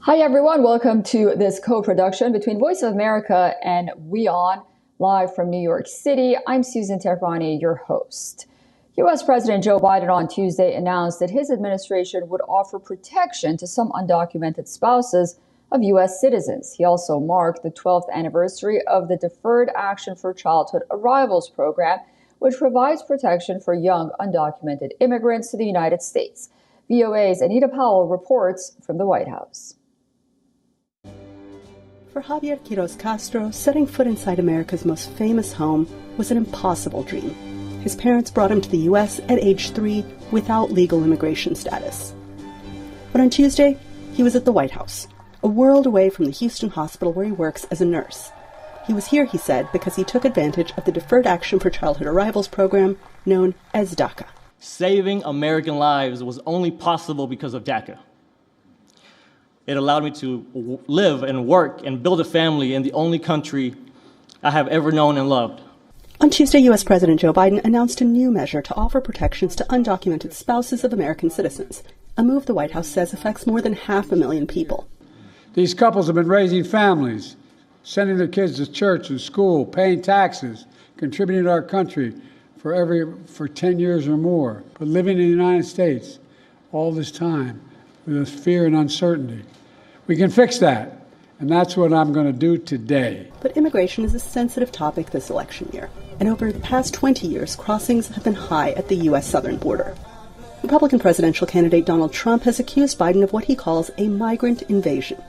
Hi, everyone. Welcome to this co-production between Voice of America and WION, live from New York City. I'm Susan Tehrani, your host. U.S. President Joe Biden on Tuesday announced that his administration would offer protection to some undocumented spouses of U.S. citizens. He also marked the 12th anniversary of the Deferred Action for Childhood Arrivals program, which provides protection for young undocumented immigrants to the United States. VOA's Anita Powell reports from the White House. For Javier Quiroz Castro, setting foot inside America's most famous home was an impossible dream. His parents brought him to the U.S. at age 3 without legal immigration status. But on Tuesday, he was at the White House, a world away from the Houston hospital where he works as a nurse. He was here, he said, because he took advantage of the Deferred Action for Childhood Arrivals program known as DACA. Saving American lives was only possible because of DACA. It allowed me to live and work and build a family in the only country I have ever known and loved. On Tuesday, U.S. President Joe Biden announced a new measure to offer protections to undocumented spouses of American citizens, a move the White House says affects more than 500,000 people. These couples have been raising families, sending their kids to church and school, paying taxes, contributing to our country for 10 years or more, but living in the United States all this time with this fear and uncertainty. We can fix that, and that's what I'm going to do today. But immigration is a sensitive topic this election year, and over the past 20 years, crossings have been high at the U.S. southern border. Republican presidential candidate Donald Trump has accused Biden of what he calls a migrant invasion.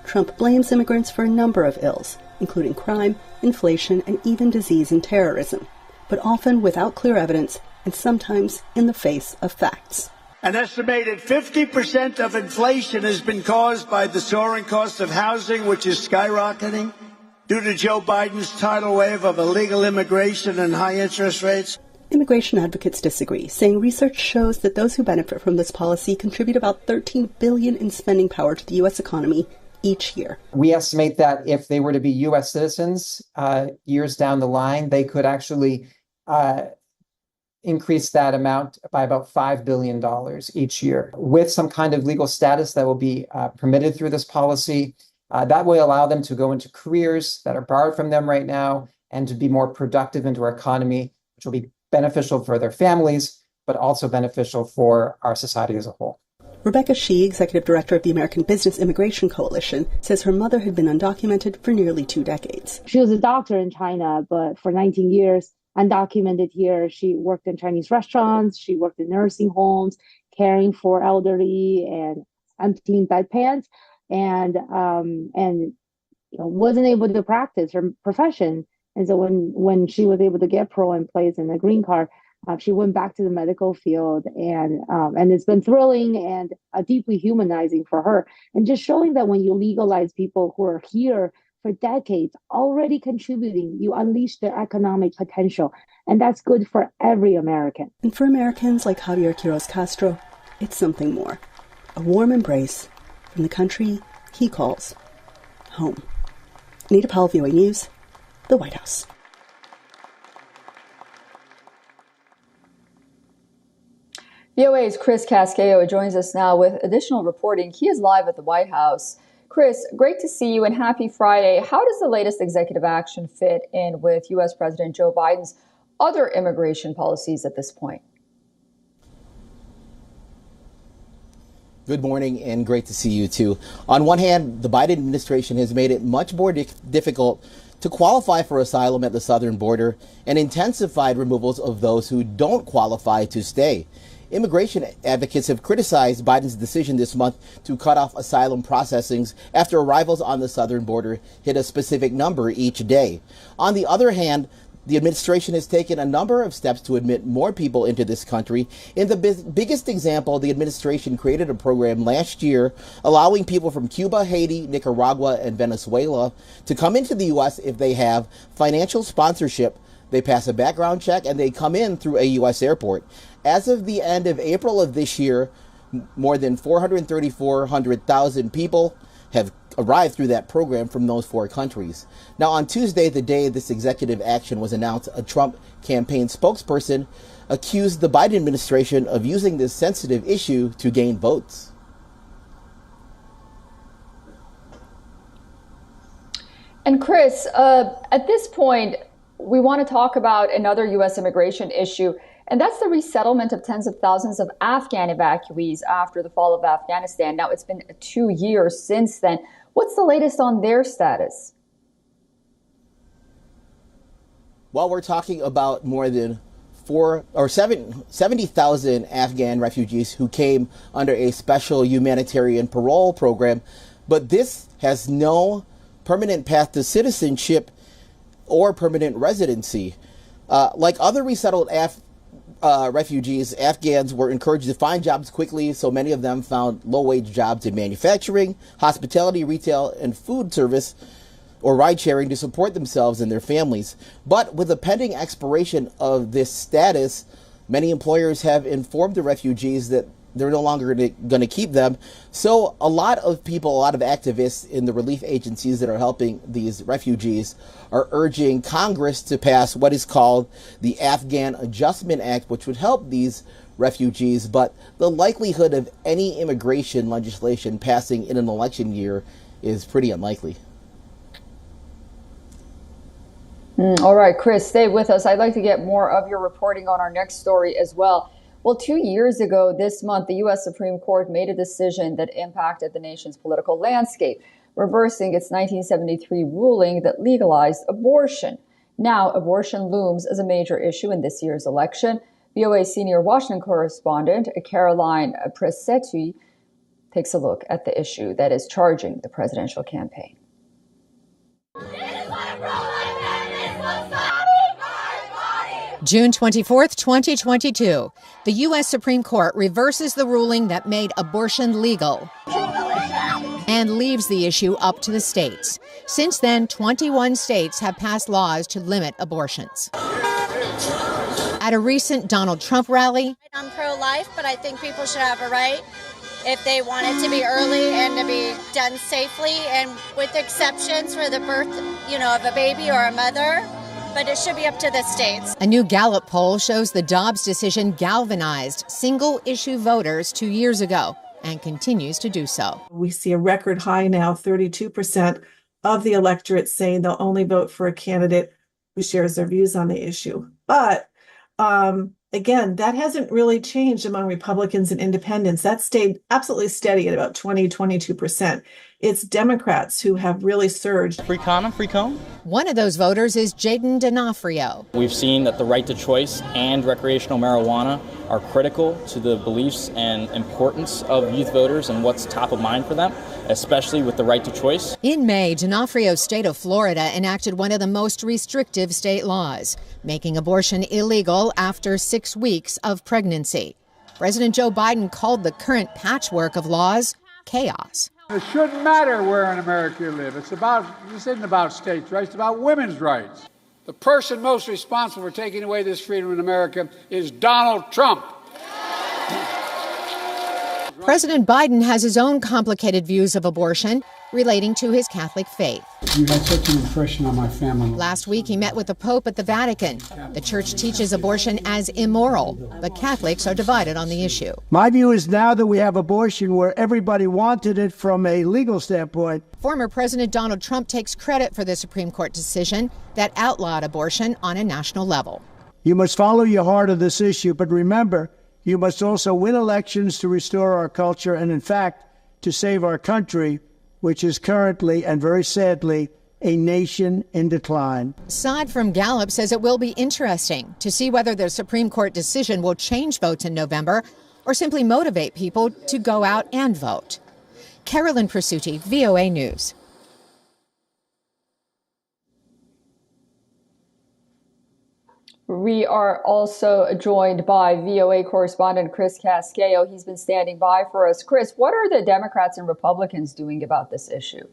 Trump blames immigrants for a number of ills, including crime, inflation, and even disease and terrorism, but often without clear evidence and sometimes in the face of facts. An estimated 50% of inflation has been caused by the soaring cost of housing, which is skyrocketing due to Joe Biden's tidal wave of illegal immigration and high interest rates. Immigration advocates disagree, saying research shows that those who benefit from this policy contribute about $13 billion in spending power to the U.S. economy each year. We estimate that if they were to be U.S. citizens years down the line, they could actually increase that amount by about $5 billion each year. With some kind of legal status that will be permitted through this policy, that will allow them to go into careers that are borrowed from them right now and to be more productive into our economy, which will be beneficial for their families, but also beneficial for our society as a whole. Rebecca Shee, executive director of the American Business Immigration Coalition, says her mother had been undocumented for nearly 2 decades. She was a doctor in China, but for 19 years, undocumented here. She worked in Chinese restaurants. She worked in nursing homes, caring for elderly and emptying bedpans, and wasn't able to practice her profession. And so when she was able to get parole in place and a green card, she went back to the medical field, and it's been thrilling and deeply humanizing for her, and just showing that when you legalize people who are here for decades, already contributing, you unleash their economic potential. And that's good for every American. And for Americans like Javier Quiroz Castro, it's something more. A warm embrace from the country he calls home. Anita Powell, VOA News, the White House. VOA's Chris Casquejo joins us now with additional reporting. He is live at the White House. Chris, great to see you and happy Friday. How does the latest executive action fit in with U.S. President Joe Biden's other immigration policies at this point? Good morning and great to see you too. On one hand, the Biden administration has made it much more difficult to qualify for asylum at the southern border and intensified removals of those who don't qualify to stay. Immigration advocates have criticized Biden's decision this month to cut off asylum processings after arrivals on the southern border hit a specific number each day. On the other hand, the administration has taken a number of steps to admit more people into this country. In the biggest example, the administration created a program last year allowing people from Cuba, Haiti, Nicaragua, and Venezuela to come into the U.S. if they have financial sponsorship, they pass a background check, and they come in through a U.S. airport. As of the end of April of this year, more than 434,000 people have arrived through that program from those 4 countries. Now, on Tuesday, the day this executive action was announced, a Trump campaign spokesperson accused the Biden administration of using this sensitive issue to gain votes. And Chris, at this point, we want to talk about another U.S. immigration issue, and that's the resettlement of tens of thousands of Afghan evacuees after the fall of Afghanistan. Now, it's been 2 years since then. What's the latest on their status? Well, we're talking about more than 70,000 Afghan refugees who came under a special humanitarian parole program, but this has no permanent path to citizenship or permanent residency. Like other resettled refugees, Afghans were encouraged to find jobs quickly, so many of them found low-wage jobs in manufacturing, hospitality, retail, and food service or ride-sharing to support themselves and their families. But with the pending expiration of this status, many employers have informed the refugees that they're no longer going to keep them. So a lot of people, a lot of activists in the relief agencies that are helping these refugees are urging Congress to pass what is called the Afghan Adjustment Act, which would help these refugees. But the likelihood of any immigration legislation passing in an election year is pretty unlikely. All right, Chris, stay with us. I'd like to get more of your reporting on our next story as well. Well, 2 years ago this month, the U.S. Supreme Court made a decision that impacted the nation's political landscape, reversing its 1973 ruling that legalized abortion. Now, abortion looms as a major issue in this year's election. VOA senior Washington correspondent Caroline Presetti takes a look at the issue that is charging the presidential campaign. June 24th, 2022, the U.S. Supreme Court reverses the ruling that made abortion legal and leaves the issue up to the states. Since then, 21 states have passed laws to limit abortions. At a recent Donald Trump rally, I'm pro-life, but I think people should have a right if they want it to be early and to be done safely and with exceptions for the birth, of a baby or a mother. But it should be up to the states. A new Gallup poll shows the Dobbs decision galvanized single-issue voters 2 years ago and continues to do so. We see a record high now, 32% of the electorate saying they'll only vote for a candidate who shares their views on the issue. But again, that hasn't really changed among Republicans and independents. That stayed absolutely steady at about 22%. It's Democrats who have really surged. Free condom, free cone? One of those voters is Jaden D'Onofrio. We've seen that the right to choice and recreational marijuana are critical to the beliefs and importance of youth voters and what's top of mind for them, especially with the right to choice. In May, D'Onofrio's state of Florida enacted one of the most restrictive state laws, making abortion illegal after 6 weeks of pregnancy. President Joe Biden called the current patchwork of laws chaos. It shouldn't matter where in America you live. This isn't about states' rights, it's about women's rights. The person most responsible for taking away this freedom in America is Donald Trump. President Biden has his own complicated views of abortion relating to his Catholic faith. You had such an impression on my family. Last week, he met with the Pope at the Vatican. The church teaches abortion as immoral, but Catholics are divided on the issue. My view is now that we have abortion where everybody wanted it from a legal standpoint. Former President Donald Trump takes credit for the Supreme Court decision that outlawed abortion on a national level. You must follow your heart of this issue, but remember, you must also win elections to restore our culture and, in fact, to save our country, which is currently, and very sadly, a nation in decline. Saad from Gallup says it will be interesting to see whether the Supreme Court decision will change votes in November or simply motivate people to go out and vote. Carolyn Presutti, VOA News. We are also joined by VOA correspondent Chris Casquejo. He's been standing by for us. Chris, what are the Democrats and Republicans doing about this issue?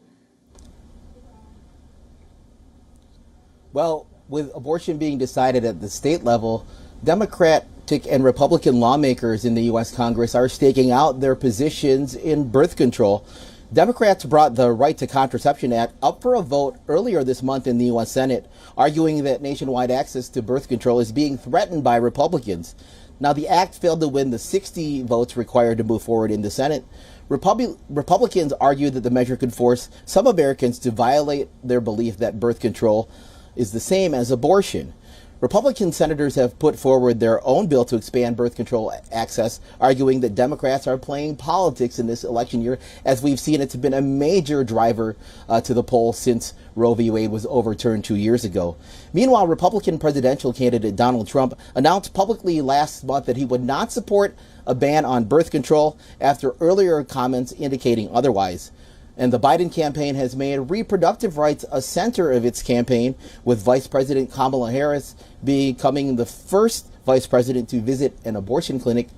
Well, with abortion being decided at the state level, Democratic and Republican lawmakers in the U.S. Congress are staking out their positions in birth control. Democrats brought the Right to Contraception Act up for a vote earlier this month in the U.S. Senate, arguing that nationwide access to birth control is being threatened by Republicans. Now, the act failed to win the 60 votes required to move forward in the Senate. Republicans argue that the measure could force some Americans to violate their belief that birth control is the same as abortion. Republican senators have put forward their own bill to expand birth control access, arguing that Democrats are playing politics in this election year. As we've seen, it's been a major driver to the polls since Roe v. Wade was overturned 2 years ago. Meanwhile, Republican presidential candidate Donald Trump announced publicly last month that he would not support a ban on birth control after earlier comments indicating otherwise. And the Biden campaign has made reproductive rights a center of its campaign, with Vice President Kamala Harris becoming the first vice president to visit an abortion clinic